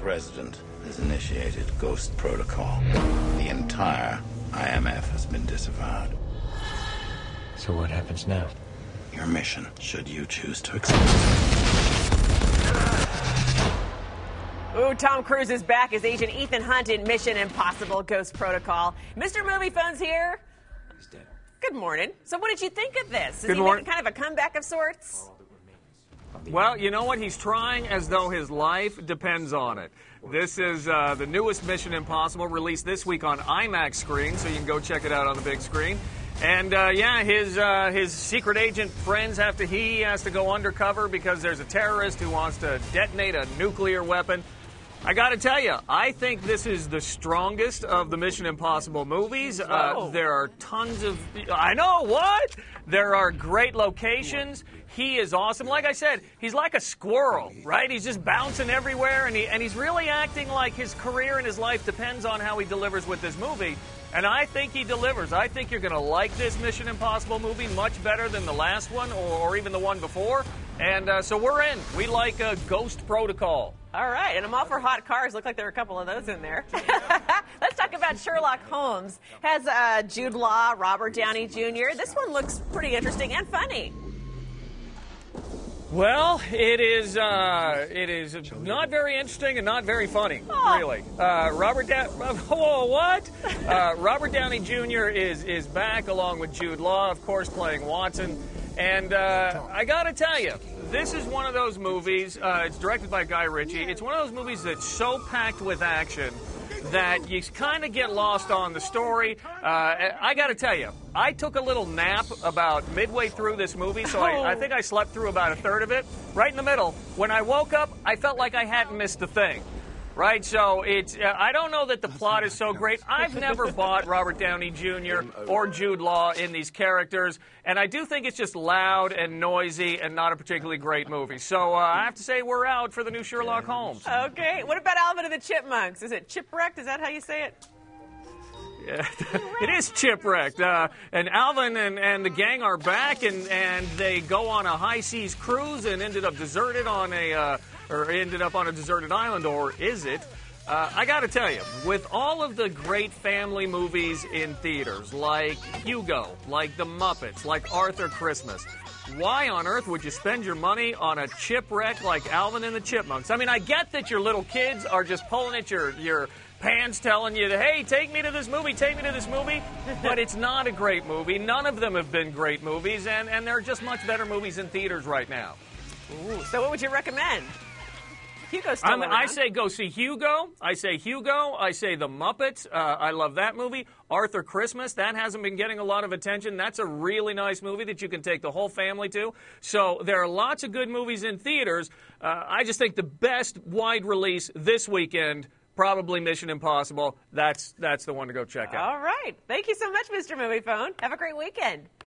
president has initiated Ghost Protocol. The entire IMF has been disavowed. So what happens now? Your mission, should you choose to accept. Ooh, Tom Cruise is back as Agent Ethan Hunt in Mission Impossible Ghost Protocol. Mr. Moviefone's here. He's dead. Good morning. So what did you think of this? Good Is he morning. making kind of a comeback of sorts? Well, you know what? He's trying as though his life depends on it. This is the newest Mission Impossible, released this week on IMAX screen, so you can go check it out on the big screen. And yeah, his secret agent friends he has to go undercover because there's a terrorist who wants to detonate a nuclear weapon. I got to tell you, I think this is the strongest of the Mission Impossible movies. There are tons of... I know, what? There are great locations. He is awesome. Like I said, he's like a squirrel, right? He's just bouncing everywhere, and he's really acting like his career and his life depends on how he delivers with this movie. And I think he delivers. I think you're going to like this Mission Impossible movie much better than the last one or even the one before. And so we're in. We like Ghost Protocol. All right, and I'm all for hot cars. Look like there are a couple of those in there. Let's talk about Sherlock Holmes. Has Jude Law, Robert Downey Jr. This one looks pretty interesting and funny. Well, it is not very interesting and not very funny, really. Robert Downey Jr. is back along with Jude Law, of course, playing Watson. And I got to tell you, this is one of those movies, it's directed by Guy Ritchie, it's one of those movies that's so packed with action that you kind of get lost on the story. I got to tell you, I took a little nap about midway through this movie, so I think I slept through about a third of it, right in the middle. When I woke up, I felt like I hadn't missed a thing. Right, so I don't know that the plot is so great. I've never bought Robert Downey Jr. or Jude Law in these characters, and I do think it's just loud and noisy and not a particularly great movie. So I have to say we're out for the new Sherlock Holmes. Okay, what about Alvin and the Chipmunks? Is it Chipwrecked? Is that how you say it? Yeah, it is Chipwrecked. And Alvin and the gang are back, and they go on a high seas cruise and ended up on a deserted island, or is it? I got to tell you, with all of the great family movies in theaters, like Hugo, like The Muppets, like Arthur Christmas, why on earth would you spend your money on a chipwreck like Alvin and the Chipmunks? I mean, I get that your little kids are just pulling at your pants telling you, hey, take me to this movie, but it's not a great movie. None of them have been great movies, and there are just much better movies in theaters right now. Ooh, so what would you recommend? Hugo's still around. I say go see Hugo. I say The Muppets. I love that movie. Arthur Christmas, that hasn't been getting a lot of attention. That's a really nice movie that you can take the whole family to. So there are lots of good movies in theaters. I just think the best wide release this weekend, probably Mission Impossible. That's the one to go check out. All right. Thank you so much, Mr. Moviefone. Have a great weekend.